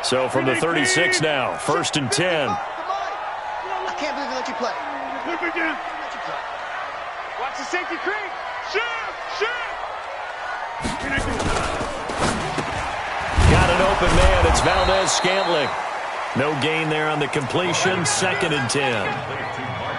So from the 36 now, 1st and 10. I can't believe they let you play. Watch the safety creep. Shoot! Got an open man. It's Valdez-Scantling. No gain there on the completion. 2nd and 10.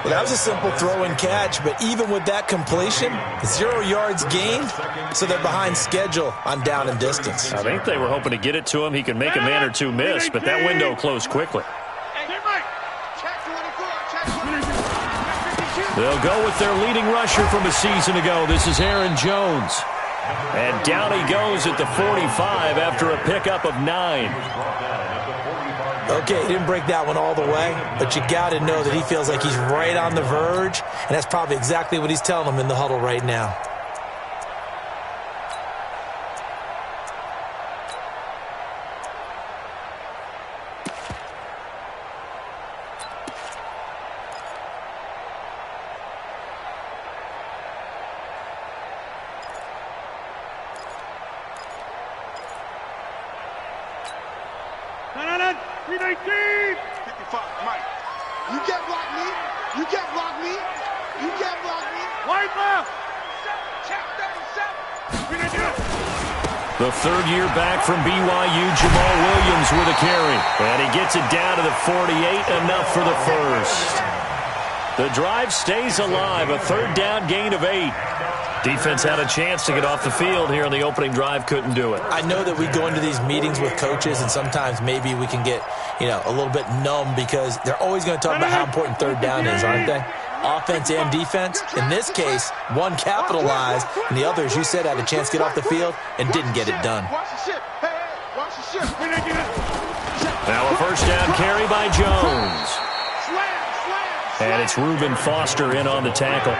Well, that was a simple throw and catch, but even with that completion, 0 yards gained, so they're behind schedule on down and distance. I think they were hoping to get it to him. He could make a man or two miss, but that window closed quickly. They'll go with their leading rusher from a season ago. This is Aaron Jones. And down he goes at the 45 after a pickup of 9. Okay, he didn't break that one all the way, but you got to know that he feels like he's right on the verge, and that's probably exactly what he's telling them in the huddle right now. The third-year back from BYU, Jamal Williams with a carry. And he gets it down to the 48, enough for the first. The drive stays alive, a 3rd down gain of 8. Defense had a chance to get off the field here on the opening drive, couldn't do it. I know that we go into these meetings with coaches, and sometimes maybe we can get, a little bit numb because they're always going to talk about how important 3rd down is, aren't they? Offense and defense. In this case, one capitalized, and the other, as you said, had a chance to get off the field and didn't get it done. Now a 1st down carry by Jones. And it's Reuben Foster in on the tackle.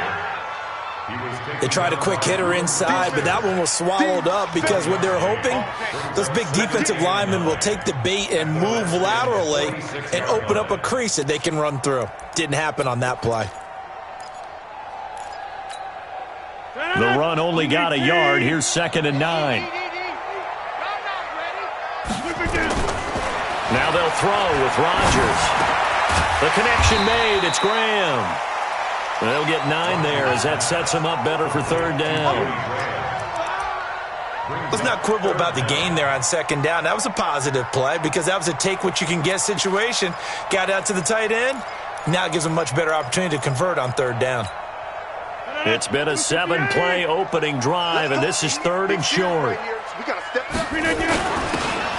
They tried a quick hitter inside, but that one was swallowed up because what they're hoping, those big defensive linemen will take the bait and move laterally and open up a crease that they can run through. Didn't happen on that play. The run only got a yard. Here's 2nd and 9. Now they'll throw with Rodgers. The connection made. It's Graham. They'll get 9 there as that sets them up better for 3rd down. Let's not quibble about the gain there on 2nd down. That was a positive play because that was a take-what-you-can-get situation. Got out to the tight end. Now it gives them a much better opportunity to convert on 3rd down. It's been a 7-play opening drive, and this is 3rd and short.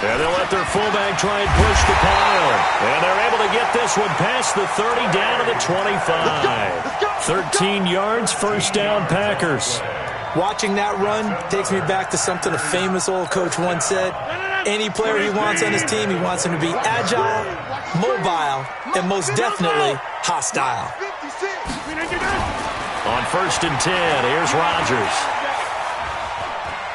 And they'll let their fullback try and push the pile. And they're able to get this one past the 30 down to the 25. 13 yards, 1st down Packers. Watching that run takes me back to something a famous old coach once said. Any player he wants on his team, he wants him to be agile, mobile, and most definitely hostile. On 1st and 10, here's Rodgers.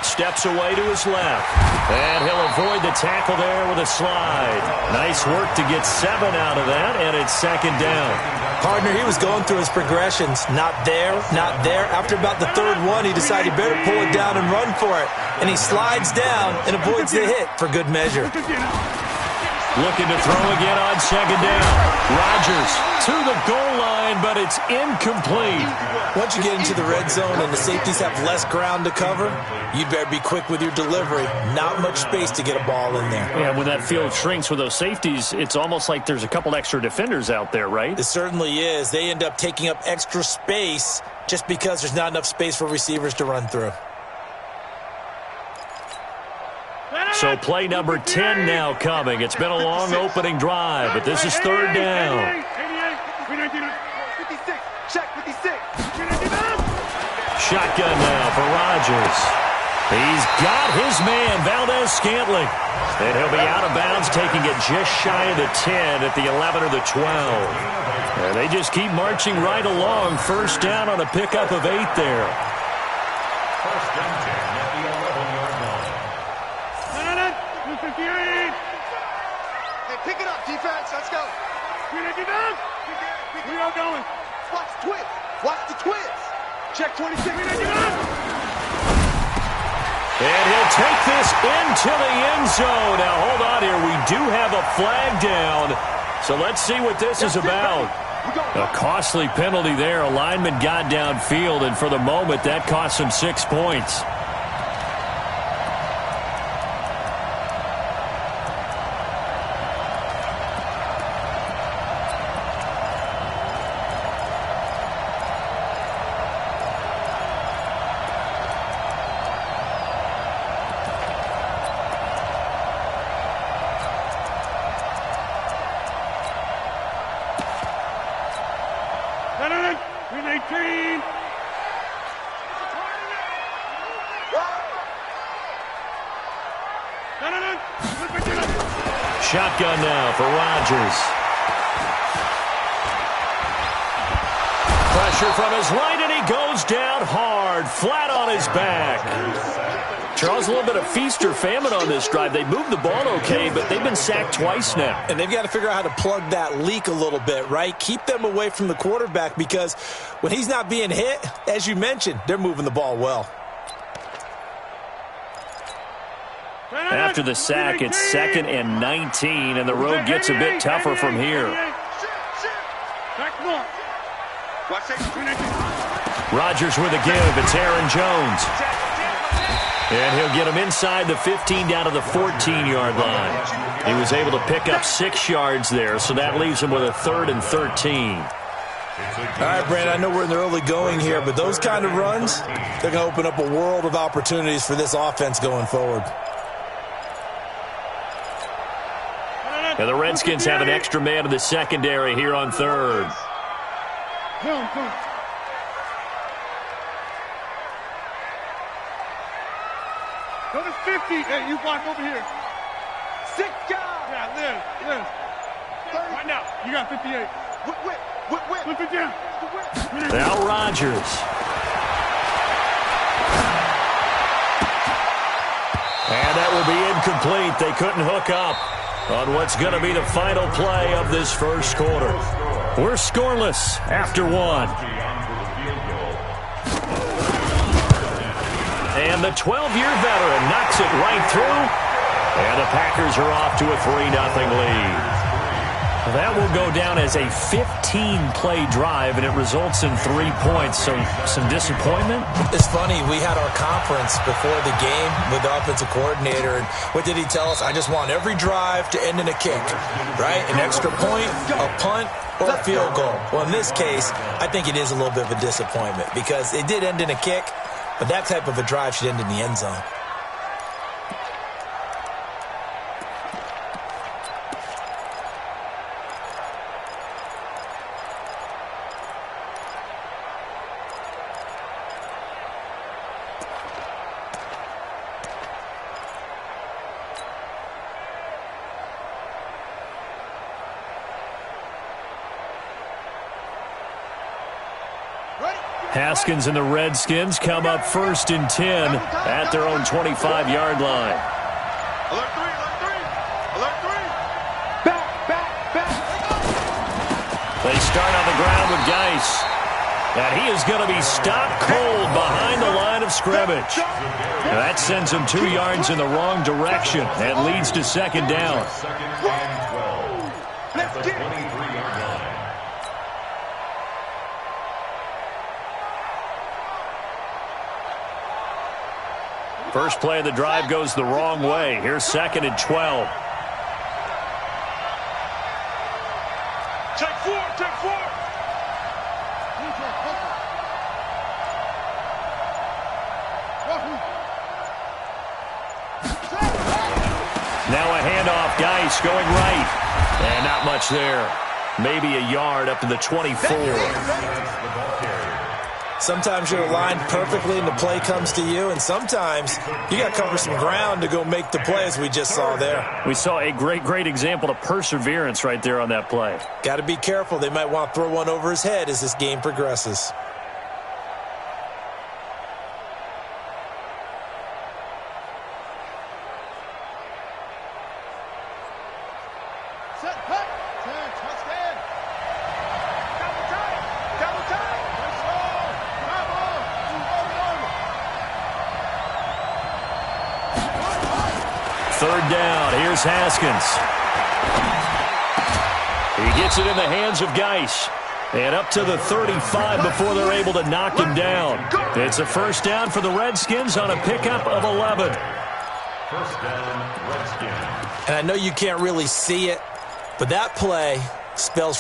Steps away to his left. And he'll avoid the tackle there with a slide. Nice work to get 7 out of that, and it's 2nd down. Partner, he was going through his progressions. Not there, not there. After about the 3rd one, he decided he better pull it down and run for it. And he slides down and avoids the hit for good measure. Looking to throw again on 2nd down. Rodgers to the goal line, but it's incomplete. Once you get into the red zone and the safeties have less ground to cover, you'd better be quick with your delivery. Not much space to get a ball in there. Yeah, when that field shrinks with those safeties, it's almost like there's a couple extra defenders out there, right? It certainly is. They end up taking up extra space just because there's not enough space for receivers to run through. So play number 10 now coming. It's been a long opening drive, but this is 3rd down. Shotgun now for Rodgers. He's got his man, Valdez-Scantling. And he'll be out of bounds, taking it just shy of the 10 at the 11 or the 12. And they just keep marching right along. 1st down on a pickup of 8 there. 1st down 10 at the 11-yard line. Hey, pick it up, defense. Let's go. We are going. Watch the twins. Watch the twins. Check 26. And he'll take this into the end zone. Now, hold on here. We do have a flag down. So let's see what this is about. A costly penalty there. A lineman got downfield, and for the moment, that cost him 6 points. Shotgun now for Rodgers. Pressure from his right, and he goes down hard, flat on his back. Charles, a little bit of feast or famine on this drive. They moved the ball okay, but they've been sacked twice now. And they've got to figure out how to plug that leak a little bit, right? Keep them away from the quarterback, because when he's not being hit, as you mentioned, they're moving the ball well. After the sack, it's 2nd and 19, and the road gets a bit tougher from here. Rodgers with a give. It's Aaron Jones. And he'll get him inside the 15 down to the 14-yard line. He was able to pick up 6 yards there, so that leaves him with a 3rd and 13. All right, Brandon, I know we're in the early going here, but those kind of runs, they're going to open up a world of opportunities for this offense going forward. Now the Redskins have an extra man in the secondary here on 3rd. Go to 50. Hey, you block over here. 6 guys. Yeah, Liz. Right now, you got 58. Whip. Flip it down. Now Rodgers. And that will be incomplete. They couldn't hook up on what's going to be the final play of this first quarter. We're scoreless after 1. And the 12-year veteran knocks it right through. And the Packers are off to a 3-0 lead. That will go down as a 15-play drive, and it results in 3 points. So some disappointment? It's funny. We had our conference before the game with the offensive coordinator, and what did he tell us? I just want every drive to end in a kick, right? An extra point, a punt, or a field goal. Well, in this case, I think it is a little bit of a disappointment because it did end in a kick, but that type of a drive should end in the end zone. Haskins and the Redskins come up 1st and 10 at their own 25-yard line. Alert 3, alert 3. Back. They start on the ground with Geis. And he is going to be stopped cold behind the line of scrimmage. Now that sends him 2 yards in the wrong direction and leads to 2nd down. Let's get it. First play of the drive goes the wrong way. Here's 2nd and 12. Take 4. Now a handoff. Geis going right. And not much there. Maybe a yard up to the 24. Sometimes you're aligned perfectly and the play comes to you, and sometimes you got to cover some ground to go make the play, as we just saw there. We saw a great example of perseverance right there on that play. Got to be careful. They might want to throw one over his head as this game progresses. third down. Here's Haskins. He gets it in the hands of Geis. And up to the 35 before they're able to knock him down. It's a first down for the Redskins on a pickup of 11. First down, Redskins. And I know you can't really see it, but that play spells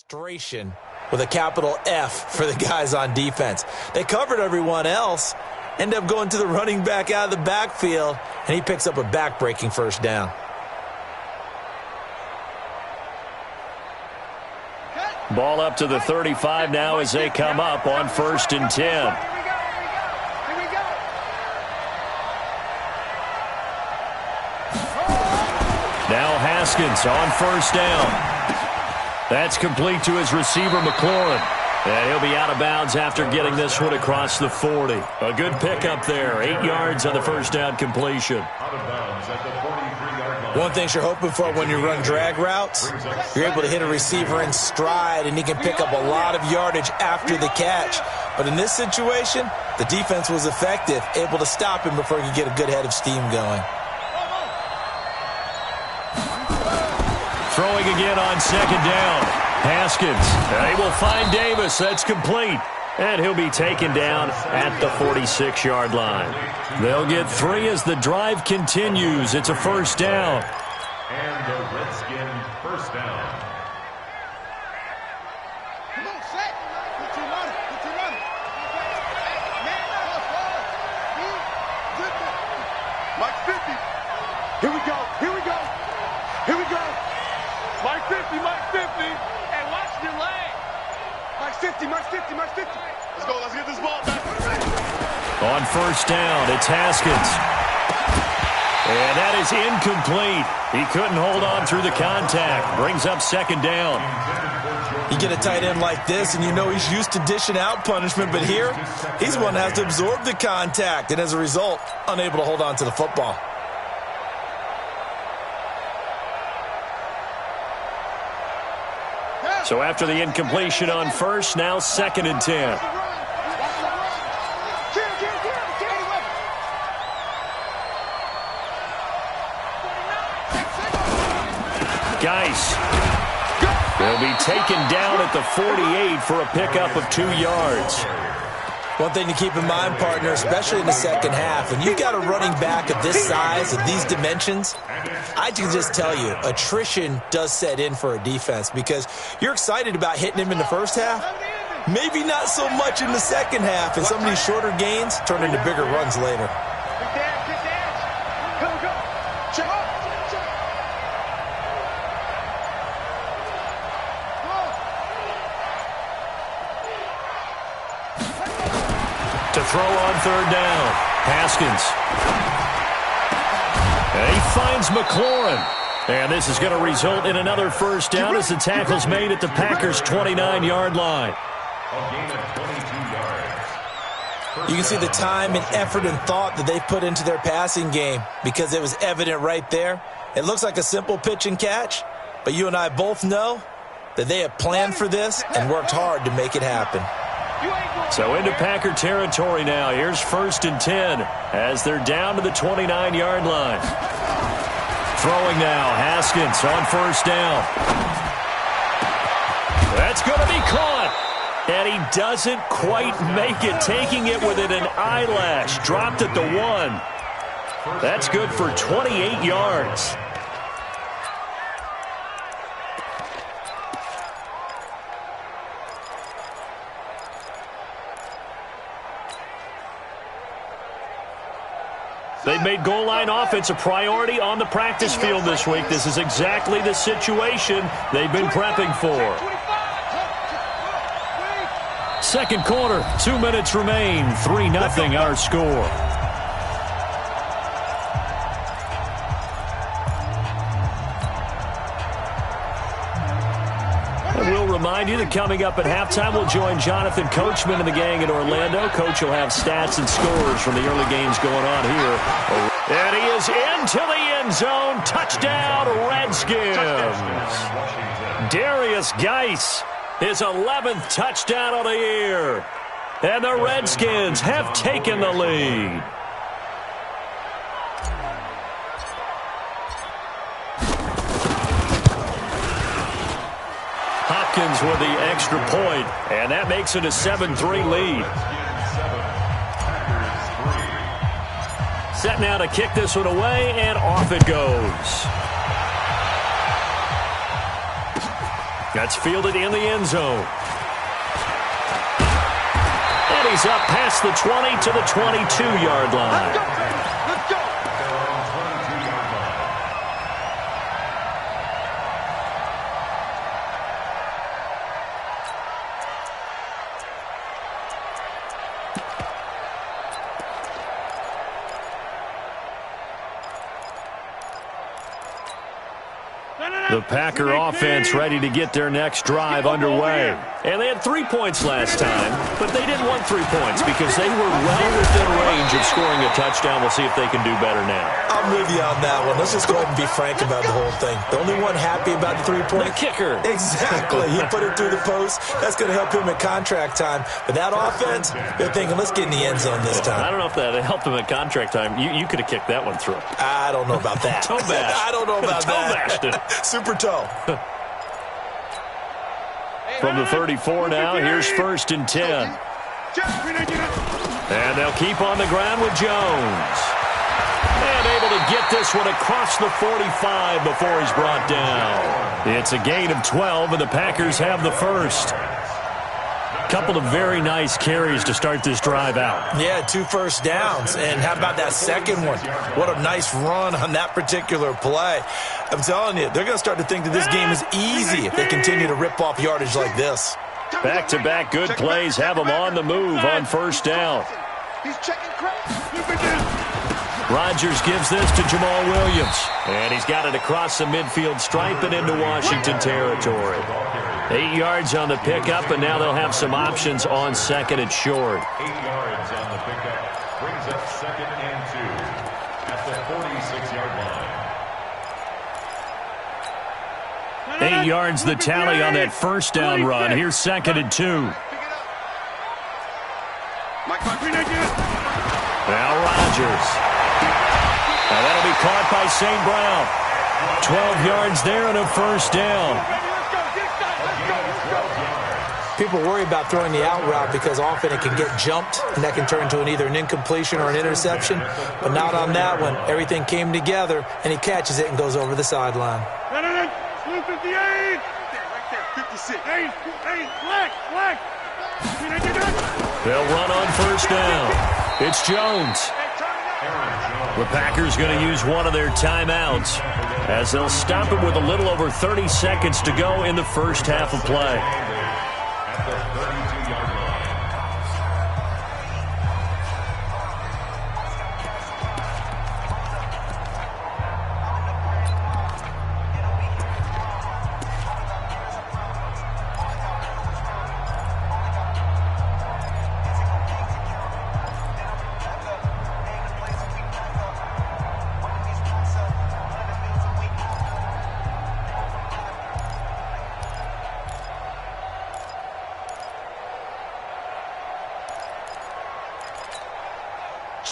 frustration with a capital F for the guys on defense. They covered everyone else, end up going to the running back out of the backfield, and he picks up a back-breaking first down. Ball up to the 35 now as they come up on 1st and 10. Now Haskins on 1st down. That's complete to his receiver, McLaurin. And he'll be out of bounds after getting this one across the 40. A good pickup there. 8 yards on the first down completion. Out of bounds at the 43-yard line. One thing you're hoping for when you run drag routes, you're able to hit a receiver in stride, and he can pick up a lot of yardage after the catch. But in this situation, the defense was effective, able to stop him before he could get a good head of steam going. Throwing again on 2nd down. Haskins. They will find Davis. That's complete. And he'll be taken down at the 46-yard line. They'll get 3 as the drive continues. It's a first down. And the Redskin first down. Come on, set. Put your running. Put your running. Man up. Mike 50. Here we go. Here we go. Here we go. Mike 50, Mike 50. Hey, watch your leg. Mike 50, Mike 50, Mike 50. Let's go. Let's get this ball back. On first down, it's Haskins. And that is incomplete. He couldn't hold on through the contact. Brings up 2nd down. You get a tight end like this, and you know he's used to dishing out punishment, but here, he's one that has to absorb the contact, and as a result, unable to hold on to the football. So after the incompletion on first, now 2nd and 10. Geis will be taken down at the 48 for a pickup of 2 yards. One thing to keep in mind, partner, especially in the second half, when you've got a running back of this size, of these dimensions, I can just tell you, attrition does set in for a defense because you're excited about hitting him in the first half, maybe not so much in the second half, and some of these shorter gains turn into bigger runs later. To throw on 3rd down, Haskins. And he finds McLaurin. And this is going to result in another first down as the tackle's made at the Packers' 29-yard line. A gain of 22 yards. You can see the time and effort and thought that they've put into their passing game because it was evident right there. It looks like a simple pitch and catch, but you and I both know that they have planned for this and worked hard to make it happen. So into Packer territory now. Here's 1st and 10 as they're down to the 29-yard line. Throwing now, Haskins on 1st down. That's going to be caught. And he doesn't quite make it, taking it within an eyelash. Dropped at the 1. That's good for 28 yards. They've made goal line offense a priority on the practice field this week. This is exactly the situation they've been prepping for. 2nd quarter, 2 minutes remain. 3-0 our score. We'll remind you that coming up at halftime, we'll join Jonathan Coachman and the gang in Orlando. Coach will have stats and scores from the early games going on here. And he is into the end zone. Touchdown, Redskins. Darius Geis His 11th touchdown of the year. And the Redskins have taken the lead. Hopkins with the extra point, and that makes it a 7-3 lead. Set now to kick this one away, and off it goes. That's fielded in the end zone. And he's up past the 20 to the 22-yard line. Let's go. The Packer offense ready to get their next drive underway. And they had 3 points last time, but they didn't want 3 points because they were well within range of scoring a touchdown. We'll see if they can do better now. I'm with you on that one. Let's just go ahead and be frank about the whole thing. The only one happy about the 3-point. The kicker. Exactly. He put it through the post. That's going to help him at contract time. But that offense, they're thinking, let's get in the end zone this time. I don't know if that helped him at contract time. You could have kicked that one through. I don't know about that. Toe bash. I don't know about that. Toe bashed it. Super toe. From the 34 now, here's 1st and 10. And they'll keep on the ground with Jones. And able to get this one across the 45 before he's brought down. It's a gain of 12, and the Packers have the first. Couple of very nice carries to start this drive out. Yeah, 2 first downs. And how about that second one? What a nice run on that particular play. I'm telling you, they're going to start to think that this game is easy if they continue to rip off yardage like this. Back-to-back good plays have them on the move on 1st down. He's checking crack. Rodgers gives this to Jamal Williams. And he's got it across the midfield stripe and into Washington territory. 8 yards on the pickup, and now they'll have some options on 2nd and short. 8 yards on the pickup. Brings up 2nd and 2 at the 46-yard line. 8 yards the tally on that 1st down run. Here's 2nd and 2. Now Rodgers. Now that'll be caught by St. Brown. 12 yards there and a 1st down. People worry about throwing the out route because often it can get jumped, and that can turn into either an incompletion or an interception. But not on that one. Everything came together, and he catches it and goes over the sideline. 58. Right there, 56. Hey, black. They'll run on 1st down. It's Jones. The Packers going to use one of their timeouts as they'll stop it with a little over 30 seconds to go in the first half of play. At the 32-yard line.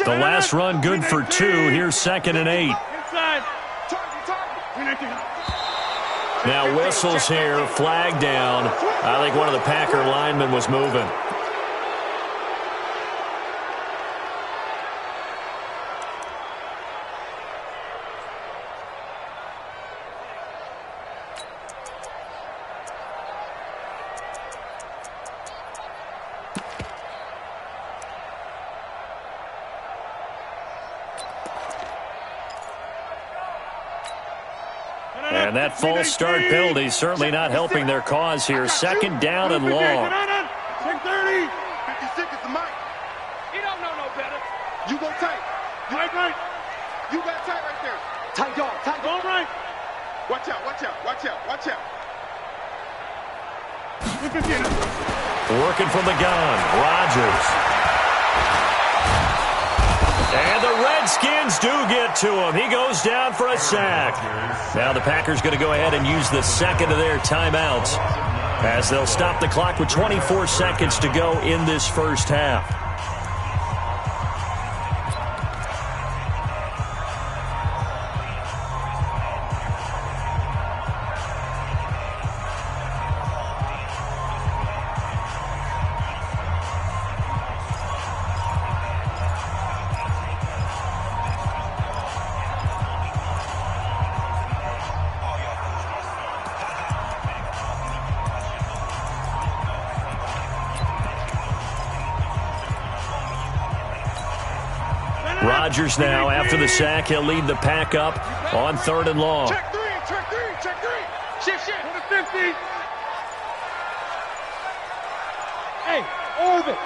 The last run good for 2. Here's 2nd and 8. Inside. Now whistles here, flag down. I think one of the Packer linemen was moving. And that false start penalty certainly not helping their cause here. 2nd down and long. 6:30. 56 is the mic. He don't know no better. You go tight. Right. You got tight right there. Tight dog. Go right. Watch out. 58. Working from the gun, Rodgers. And the Redskins do get to him. He goes down for a sack. Now the Packers going to go ahead and use the 2nd of their timeouts. as they'll stop the clock with 24 seconds to go in this first half. Rodgers now, after the sack, he'll lead the pack up on 3rd and long. Check three, check three, check three. Shift, shift. To the 50. Hey, orbit.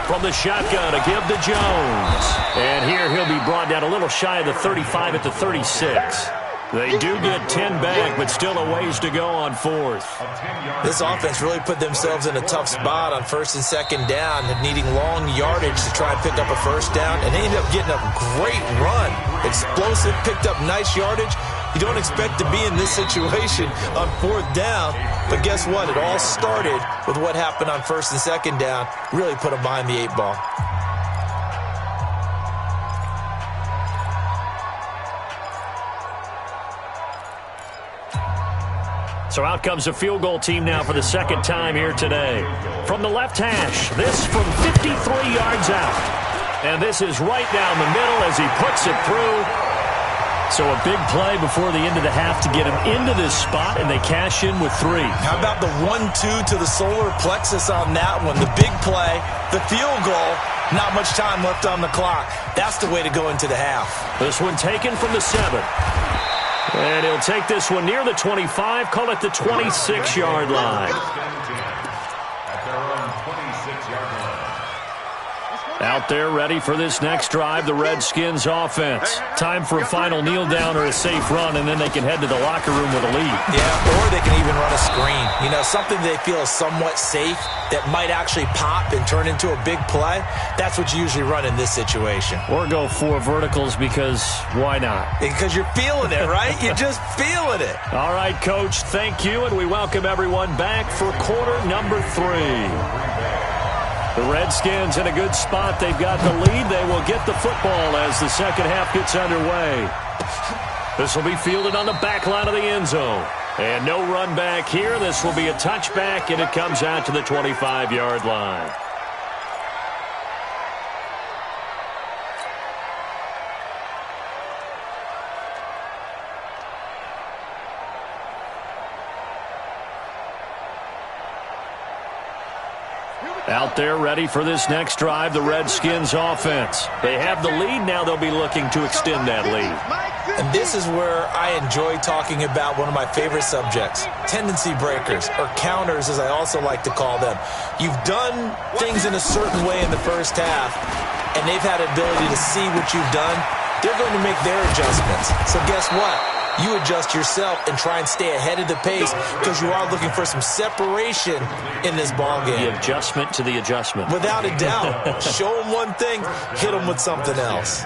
From the shotgun, a give to Jones. And here he'll be brought down a little shy of the 35 at the 36. They do get 10 back, but still a ways to go on 4th. This offense really put themselves in a tough spot on 1st and 2nd down, needing long yardage to try and pick up a 1st down, and they ended up getting a great run. Explosive, picked up nice yardage. You don't expect to be in this situation on 4th down, but guess what? It all started with what happened on 1st and 2nd down. Really put them behind the 8 ball. So out comes a field goal team now for the 2nd time here today. From the left hash, this from 53 yards out. And this is right down the middle as he puts it through. So a big play before the end of the half to get him into this spot, and they cash in with 3. How about the 1-2 to the solar plexus on that one? The big play, the field goal, not much time left on the clock. That's the way to go into the half. This one taken from the 7. And he'll take this one near the 25, call it the 26-yard line. Out there ready for this next drive, the Redskins offense. Time for a final kneel down or a safe run, and then they can head to the locker room with a lead. Yeah, or they can even run a screen. You know, something they feel is somewhat safe that might actually pop and turn into a big play. That's what you usually run in this situation. Or go 4 verticals because why not? Because you're feeling it, right? You're just feeling it. All right, Coach, thank you, and we welcome everyone back for quarter number 3. The Redskins in a good spot. They've got the lead. They will get the football as the second half gets underway. This will be fielded on the back line of the end zone. And no run back here. This will be a touchback, and it comes out to the 25-yard line. Out there ready for this next drive, the Redskins offense. They have the lead. Now they'll be looking to extend that lead. And this is where I enjoy talking about one of my favorite subjects, tendency breakers, or counters as I also like to call them. You've done things in a certain way in the first half, and they've had the ability to see what you've done. They're going to make their adjustments. So guess what? You adjust yourself and try and stay ahead of the pace because you are looking for some separation in this ballgame. The adjustment to the adjustment. Without a doubt. Show them one thing, hit them with something else.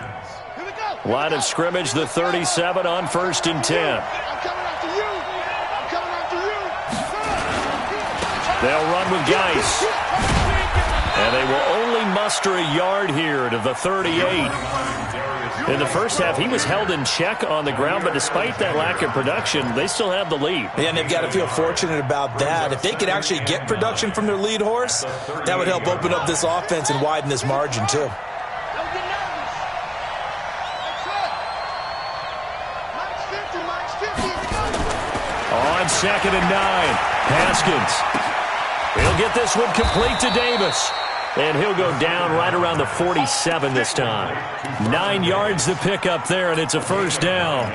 Line of scrimmage, the 37 on 1st and 10. I'm coming after you. I'm coming after you. They'll run with Geis. And they will only muster a yard here to the 38. In the first half, he was held in check on the ground, but despite that lack of production, they still have the lead. Yeah, and they've got to feel fortunate about that. If they could actually get production from their lead horse, that would help open up this offense and widen this margin, too. On 2nd and 9, Haskins. He'll get this one complete to Davis. And he'll go down right around the 47 this time. 9 yards to pick up there, and it's a first down.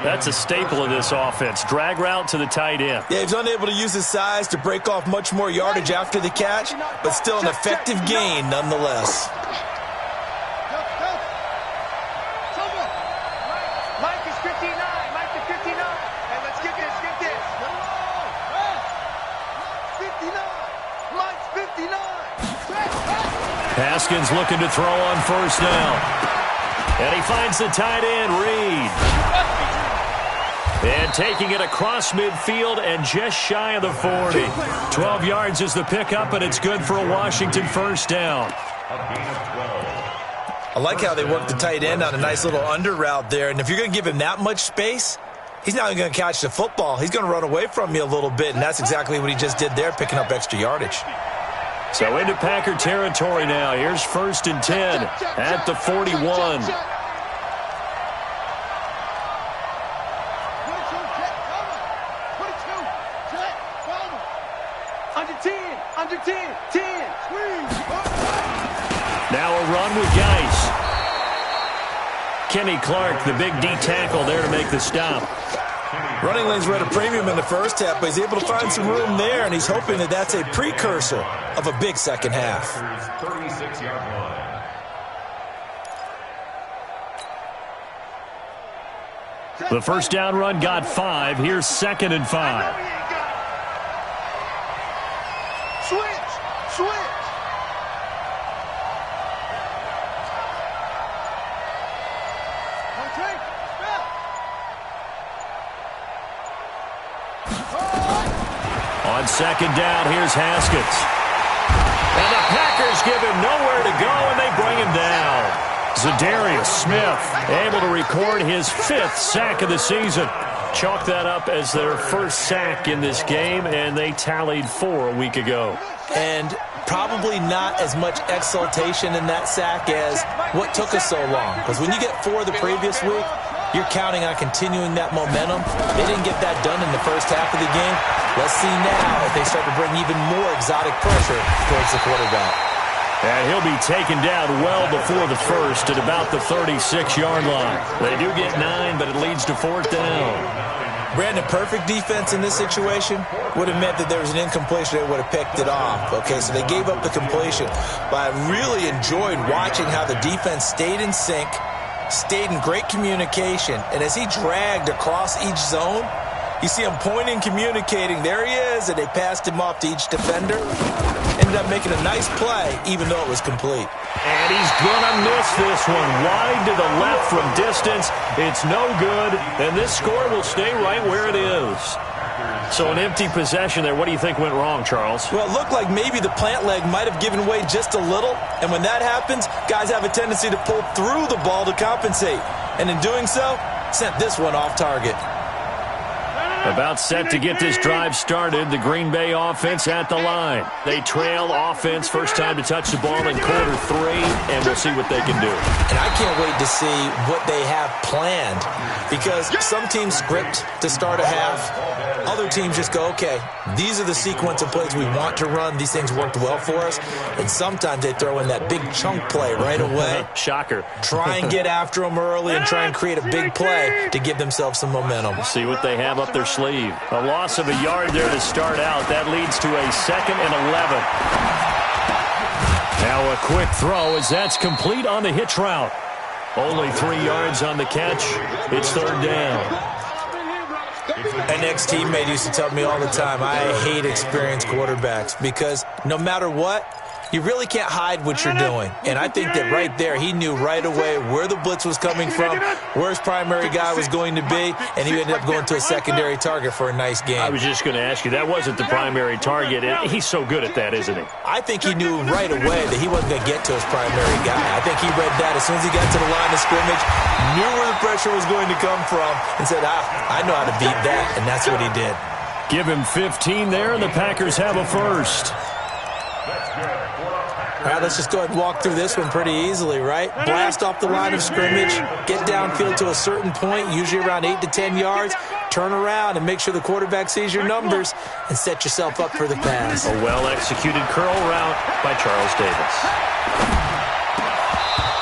That's a staple of this offense. Drag route to the tight end. Yeah, he's unable to use his size to break off much more yardage after the catch, but still an effective gain nonetheless. Mike is 59. Mike is 59. Hey, let's get this. Get this. 59. Mike's 59. Haskins looking to throw on first down. And he finds the tight end, Reed. And taking it across midfield and just shy of the 40. 12 yards is the pickup, and it's good for a Washington first down. I like how they work the tight end on a nice little under route there. And if you're going to give him that much space, he's not going to catch the football. He's going to run away from you a little bit, and that's exactly what he just did there, picking up extra yardage. So into Packer territory now. Here's 1st and 10 at the 41. Under 10, 10, squeeze. Now a run with Geis. Kenny Clark, the big D tackle there to make the stop. Running lanes were at a premium in the first half, but he's able to find some room there, and he's hoping that that's a precursor of a big second half. 36-yard line. The first down run got 5. Here's 2nd and 5. Switch. On 2nd down, here's Haskins. And the Packers give him nowhere to go, and they bring him down. Zadarius Smith able to record his 5th sack of the season. Chalk that up as their first sack in this game, and they tallied 4 a week ago. And probably not as much exultation in that sack as what took us so long. Because when you get 4 the previous week, you're counting on continuing that momentum. They didn't get that done in the first half of the game. Let's see now if they start to bring even more exotic pressure towards the quarterback. And he'll be taken down well before the first at about the 36-yard line. They do get 9, but it leads to 4th down. Brandon, perfect defense in this situation would have meant that there was an incompletion. They would have picked it off. Okay, so they gave up the completion. But I really enjoyed watching how the defense stayed in sync, stayed in great communication, and as he dragged across each zone, you see him pointing, communicating. There he is, and they passed him off to each defender. Ended up making a nice play, even though it was complete. And he's going to miss this one. Wide to the left from distance. It's no good, and this score will stay right where it is. So an empty possession there. What do you think went wrong, Charles? Well, it looked like maybe the plant leg might have given way just a little, and when that happens, guys have a tendency to pull through the ball to compensate. And in doing so, sent this one off target. About set to get this drive started, the Green Bay offense at the line. They trail offense, first time to touch the ball in quarter 3, and we'll see what they can do. And I can't wait to see what they have planned, because some teams script to start a half. Other teams just go, okay, these are the sequence of plays we want to run. These things worked well for us. And sometimes they throw in that big chunk play right away. Shocker. Try and get after them early and try and create a big play to give themselves some momentum. See what they have up their sleeve. A loss of a yard there to start out. That leads to a 2nd and 11. Now a quick throw as that's complete on the hitch route. Only 3 yards on the catch. It's 3rd down. An ex-teammate used to tell me all the time, I hate experienced quarterbacks because no matter what, you really can't hide what you're doing. And I think that right there, he knew right away where the blitz was coming from, where his primary guy was going to be, and he ended up going to a secondary target for a nice game. I was just going to ask you, that wasn't the primary target. He's so good at that, isn't he? I think he knew right away that he wasn't going to get to his primary guy. I think he read that as soon as he got to the line of scrimmage, knew where the pressure was going to come from, and said, I know how to beat that, and that's what he did. Give him 15 there, and the Packers have a first. All right, let's just go ahead and walk through this one pretty easily, right? Blast off the line of scrimmage, get downfield to a certain point, usually around 8 to 10 yards, turn around and make sure the quarterback sees your numbers and set yourself up for the pass. A well-executed curl route by Charles Davis.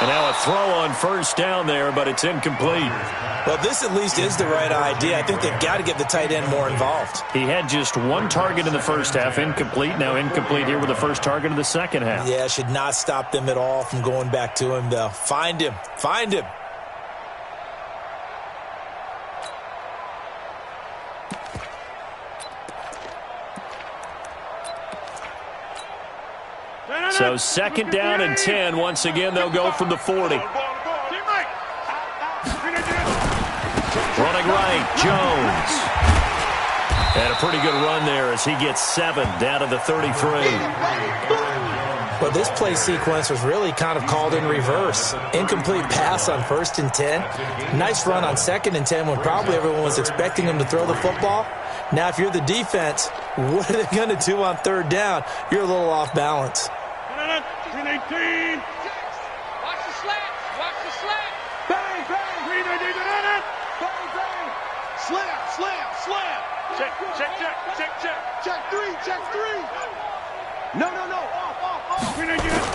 And now a throw on first down there, but it's incomplete. Well, this at least is the right idea. I think they've got to get the tight end more involved. He had just 1 target in the first half, incomplete. Now incomplete here with the first target of the second half. Yeah, should not stop them at all from going back to him, though. Find him. Find him. So 2nd down and 10. Once again, they'll go from the 40. Running right, Jones. And a pretty good run there as he gets 7 down to the 33. Well, this play sequence was really kind of called in reverse. Incomplete pass on 1st and 10. Nice run on 2nd and 10 when probably everyone was expecting him to throw the football. Now, if you're the defense, what are they going to do on 3rd down? You're a little off balance. 18. Watch the slap. Watch the slap. Bang, bang. Green, I did it. Bang, bang. Slap, slap, slap. Check. Check 3, check 3. No. Off. Green, I did it.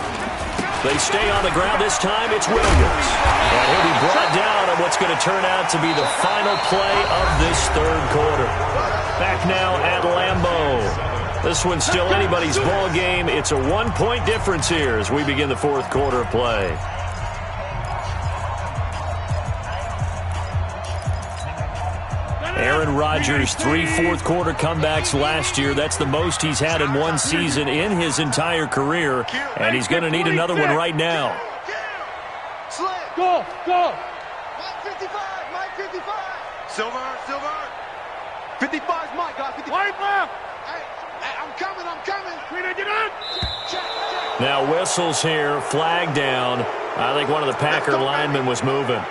They stay on the ground this time. It's Williams. And he'll be brought down on what's going to turn out to be the final play of this 3rd quarter. Back now at Lambeau. This one's still anybody's ball game. It's a 1-point difference here as we begin the 4th quarter of play. Aaron Rodgers, 3 fourth-quarter comebacks last year. That's the most he's had in one season in his entire career, and he's going to need another one right now. Go. Mike 55. Silver. 55's Mike, guys. 55. White left. Hey, I'm coming. Green, I did it. Check. Now whistles here, flag down. I think one of the Packer linemen was moving.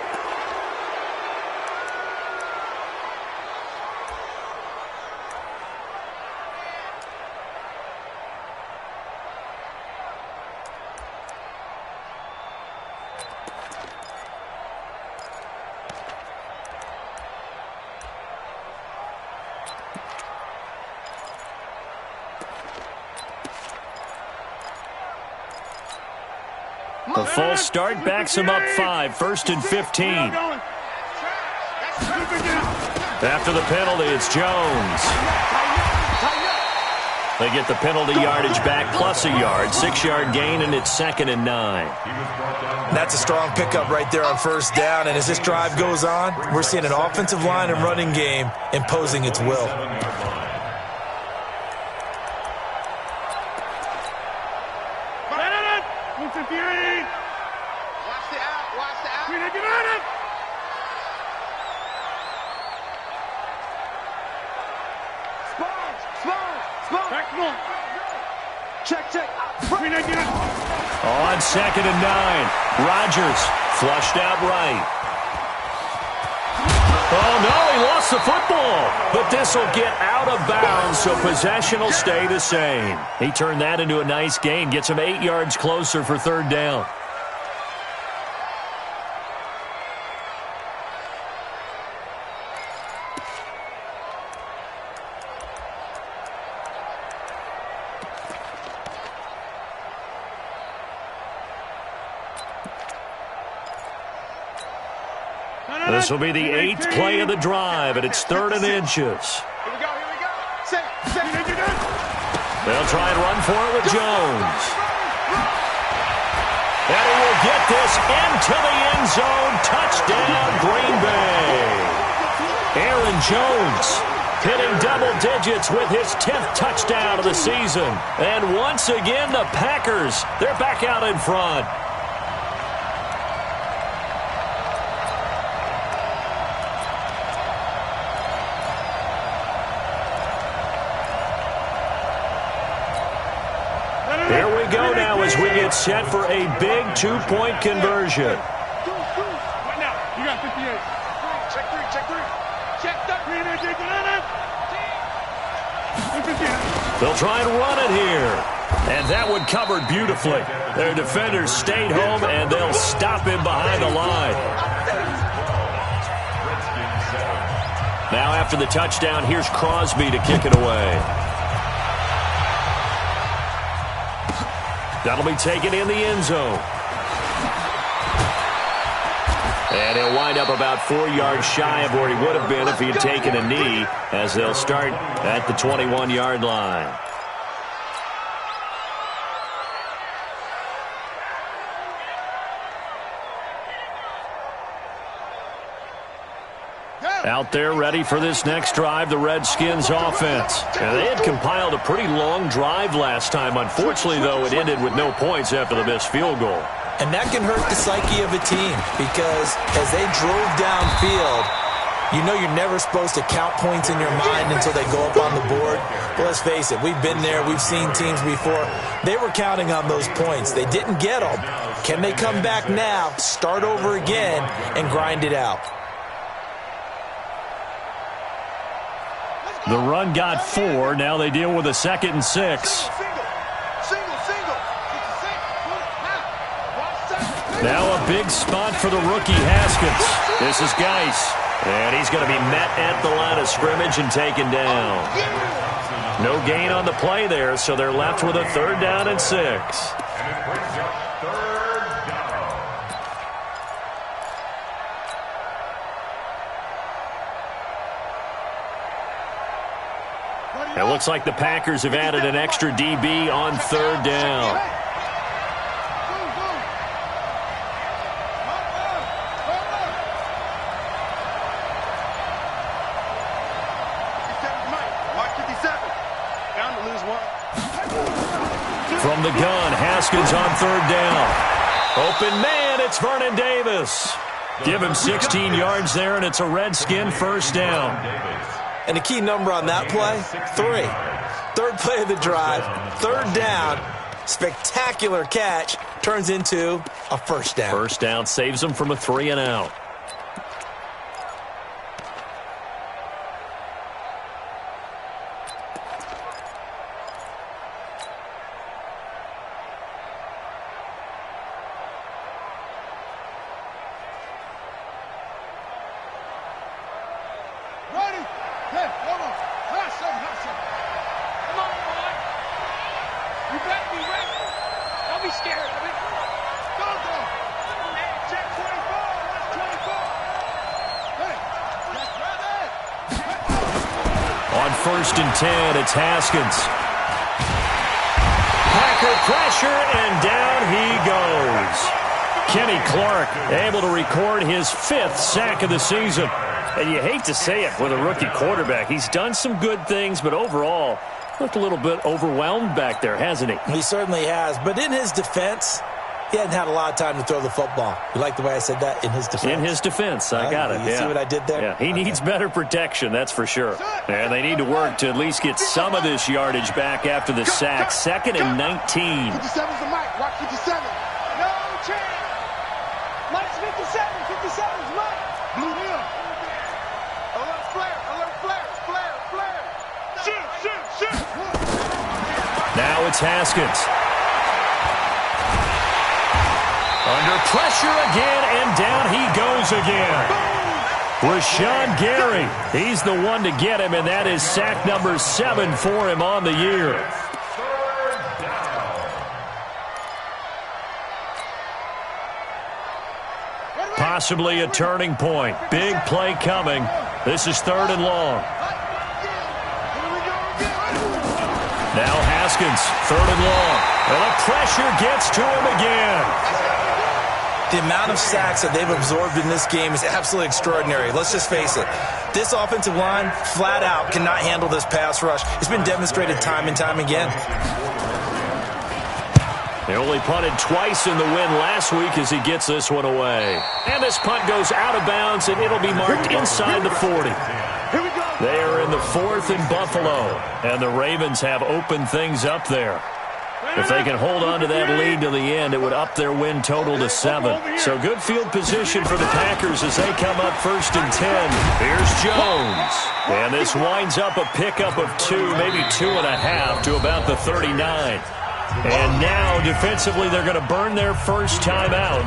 The false start backs him up 5, 1st and 15. After the penalty, it's Jones. They get the penalty yardage back plus a yard, 6-yard gain, and it's 2nd and 9. That's a strong pickup right there on 1st down, and as this drive goes on, we're seeing an offensive line and running game imposing its will. Check. On 2nd and 9, Rodgers flushed out right. Oh, no, he lost the football. But this will get out of bounds, so possession will stay the same. He turned that into a nice gain, gets him 8 yards closer for 3rd down. This will be the 8th play of the drive, and it's 3rd and inches. Here we go. They'll try and run for it with Jones. And he will get this into the end zone. Touchdown, Green Bay. Aaron Jones hitting double digits with his 10th touchdown of the season. And once again, the Packers, they're back out in front. Here we go now as we get set for a big 2-point conversion. Right now, you got 58. Check 3. Check that. Green, I did it. They'll try and run it here. And that one covered beautifully. Their defenders stayed home, and they'll stop him behind the line. Now after the touchdown, here's Crosby to kick it away. That'll be taken in the end zone. And he'll wind up about 4 yards shy of where he would have been if he had taken a knee, as they'll start at the 21-yard line. Out there ready for this next drive, the Redskins offense. And they had compiled a pretty long drive last time. Unfortunately, though, it ended with no points after the missed field goal. And that can hurt the psyche of a team because as they drove downfield, You know you're never supposed to count points in your mind until they go up on the board. But let's face it, we've been there. We've seen teams before. They were counting on those points. They didn't get them. Can they come back now, start over again, and grind it out? The run got 4. Now they deal with a 2nd and 6. Now a big spot for the rookie Haskins. This is Geis. And he's going to be met at the line of scrimmage and taken down. No gain on the play there, so they're left with a 3rd down and 6. And it brings up 3rd down. It looks like the Packers have added an extra DB on 3rd down. From the gun, Haskins on 3rd down. Open man, it's Vernon Davis. Give him 16 yards there, and it's a Redskin 1st down. And the key number on that play, 3. 3rd play of the drive, 3rd down, spectacular catch, turns into a 1st down. 1st down saves them from a 3 and out. On 1st and 10, it's Haskins. Packer pressure, and down he goes. Kenny Clark able to record his 5th sack of the season. And you hate to say it with a rookie quarterback. He's done some good things, but overall, looked a little bit overwhelmed back there, hasn't he? He certainly has. But in his defense, he hadn't had a lot of time to throw the football. You like the way I said that? In his defense? In his defense. I got it. You see what I did there? Yeah, he needs better protection, that's for sure. And they need to work to at least get some of this yardage back after the sack. 2nd and 19. 57's the mic. Watch 57. No chance. Mike's 57. 57's Mike. Blue Hill. Alert flare. Alert flare. Flare. Flare. Shoot. Now it's Haskins. Under pressure again, and down he goes again. Rashawn Gary, he's the one to get him, and that is sack number 7 for him on the year. 3rd down. Possibly a turning point. Big play coming. This is 3rd and long. Now Haskins, 3rd and long. And the pressure gets to him again. The amount of sacks that they've absorbed in this game is absolutely extraordinary. Let's just face it. This offensive line, flat out, cannot handle this pass rush. It's been demonstrated time and time again. They only punted twice in the win last week as he gets this one away. And this punt goes out of bounds, and it'll be marked inside the 40. They are in the 4th in Buffalo, and the Ravens have opened things up there. If they can hold on to that lead to the end, it would up their win total to 7. So good field position for the Packers as they come up 1st and 10. Here's Jones. And this winds up a pickup of 2, maybe 2.5 to about the 39. And now, defensively, they're going to burn their first time out.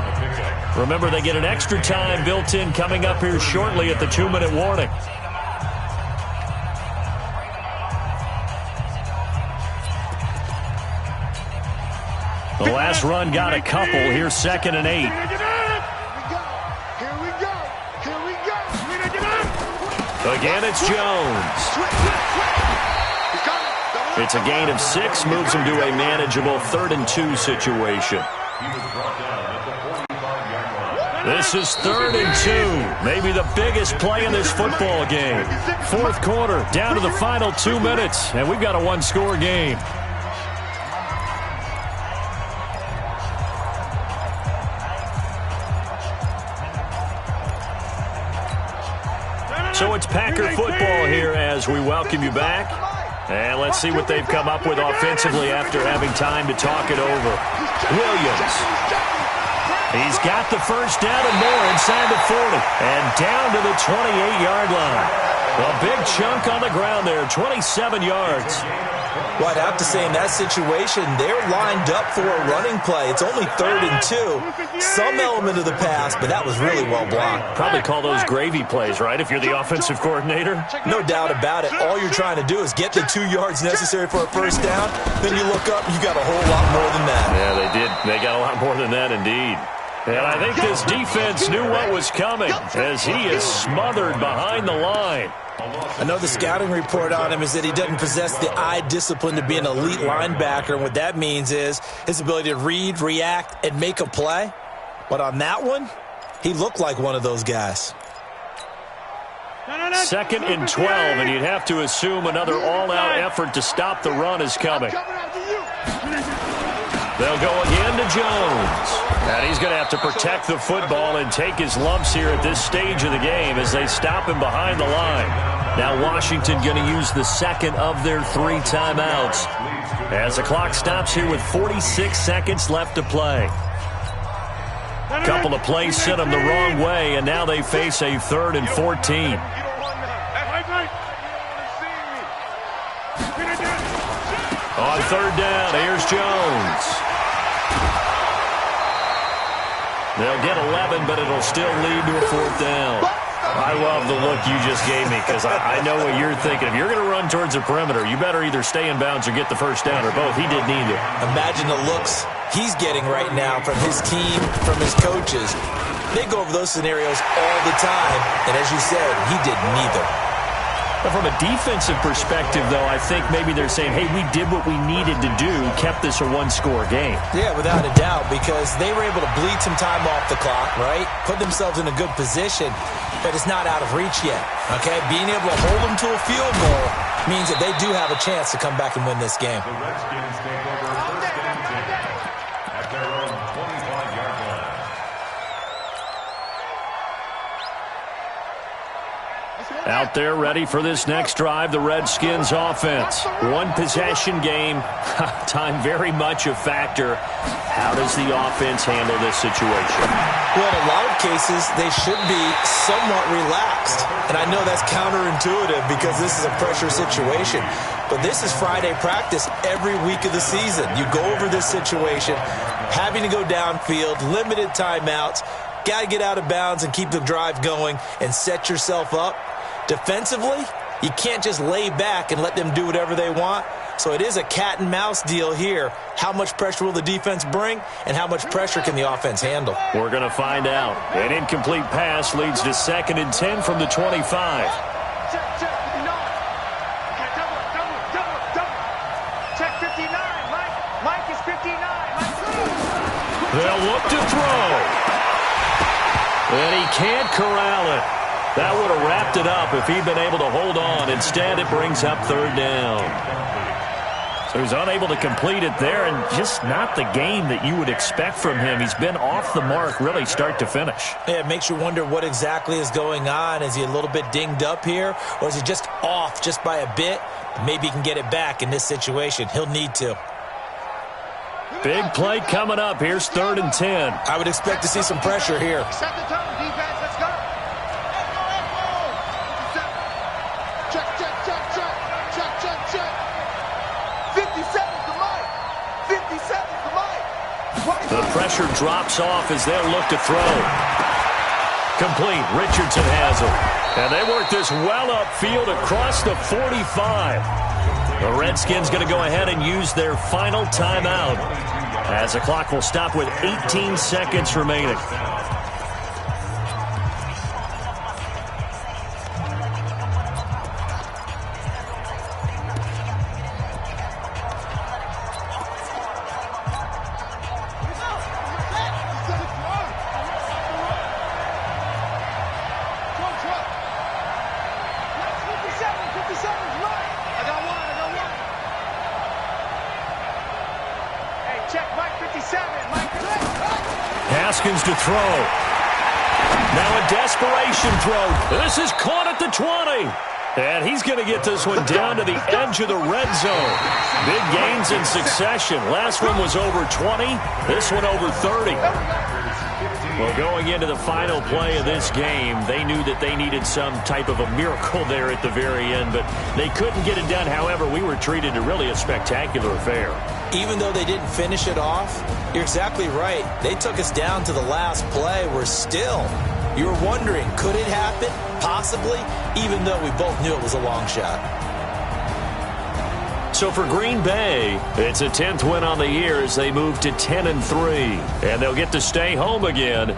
Remember, they get an extra time built in coming up here shortly at the 2-minute warning. The last run got a couple. Here's 2nd and 8. Here we go. Again, it's Jones. It's a gain of 6, moves him to a manageable 3rd and 2 situation. This is 3rd and 2. Maybe the biggest play in this football game. 4th quarter, down to the final 2 minutes, and we've got a 1-score game. Packer football here as we welcome you back. And let's see what they've come up with offensively after having time to talk it over. Williams. He's got the first down and more inside the 40. And down to the 28-yard line. A big chunk on the ground there, 27 yards. Well, I'd have to say in that situation, they're lined up for a running play. It's only 3rd and 2. Some element of the pass, but that was really well blocked. Probably call those gravy plays, right, if you're the offensive coordinator? No doubt about it. All you're trying to do is get the 2 yards necessary for a first down. Then you look up, you got a whole lot more than that. Yeah, they did. They got a lot more than that, indeed. And I think this defense knew what was coming as he is smothered behind the line. I know the scouting report on him is that he doesn't possess the eye discipline to be an elite linebacker, and what that means is his ability to read, react, and make a play. But on that one, he looked like one of those guys. 2nd and 12, and you'd have to assume another all-out effort to stop the run is coming. They'll go again to Jones. And he's going to have to protect the football and take his lumps here at this stage of the game as they stop him behind the line. Now Washington going to use the second of their 3 timeouts as the clock stops here with 46 seconds left to play. A couple of plays sent them the wrong way, and now they face a 3rd and 14. On 3rd down, here's Jones. They'll get 11, but it'll still lead to a 4th down. I love the look you just gave me because I know what you're thinking. If you're going to run towards the perimeter, you better either stay in bounds or get the first down, or both. He did neither. Imagine the looks he's getting right now from his team, from his coaches. They go over those scenarios all the time, and as you said, he did neither. But from a defensive perspective, though, I think maybe they're saying, hey, we did what we needed to do, kept this a 1-score game. Yeah, without a doubt, because they were able to bleed some time off the clock, right? Put themselves in a good position, but it's not out of reach yet, okay? Being able to hold them to a field goal means that they do have a chance to come back and win this game. The Redskins take over 1st and 10 at their own 25-yard line. Out there ready for this next drive, the Redskins offense. 1-possession game, time very much a factor. How does the offense handle this situation? Well, in a lot of cases, they should be somewhat relaxed. And I know that's counterintuitive because this is a pressure situation. But this is Friday practice every week of the season. You go over this situation, having to go downfield, limited timeouts, got to get out of bounds and keep the drive going and set yourself up. Defensively, you can't just lay back and let them do whatever they want. So it is a cat and mouse deal here. How much pressure will the defense bring, and how much pressure can the offense handle? We're going to find out. An incomplete pass leads to 2nd and 10 from the 25. Check 59. Mike is 59. They'll look to throw. And he can't corral it. That would have wrapped it up if he'd been able to hold on. Instead, it brings up 3rd down. So he's unable to complete it there, and just not the game that you would expect from him. He's been off the mark really start to finish. Yeah, it makes you wonder what exactly is going on. Is he a little bit dinged up here, or is he just off just by a bit? Maybe he can get it back in this situation. He'll need to. Big play coming up. Here's 3rd and 10. I would expect to see some pressure here. Set the tone, defense. Let's go. Check. 57's the Mike. 57's the Mike. The pressure drops off as they'll look to throw. Complete. Richardson has him. And they work this well upfield across the 45. The Redskins going to go ahead and use their final timeout as the clock will stop with 18 seconds remaining. Check Mike 57. Mike 57. Haskins to throw. Now a desperation throw. This is caught at the 20. And he's going to get this one down to the edge of the red zone. Big gains in succession. Last one was over 20. This one over 30. Well, going into the final play of this game, they knew that they needed some type of a miracle there at the very end, but they couldn't get it done. However, we were treated to really a spectacular affair. Even though they didn't finish it off, you're exactly right. They took us down to the last play. You were wondering, could it happen? Possibly, even though we both knew it was a long shot. So for Green Bay, it's a 10th win on the year as they move to 10-3, and they'll get to stay home again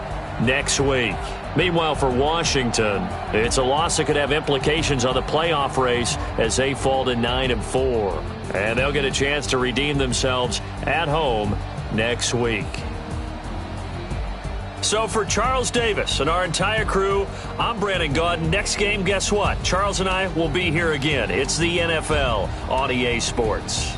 next week. Meanwhile, for Washington, it's a loss that could have implications on the playoff race as they fall to 9-4, and they'll get a chance to redeem themselves at home next week. So for Charles Davis and our entire crew, I'm Brandon Gaudin. Next game, guess what? Charles and I will be here again. It's the NFL on EA Sports.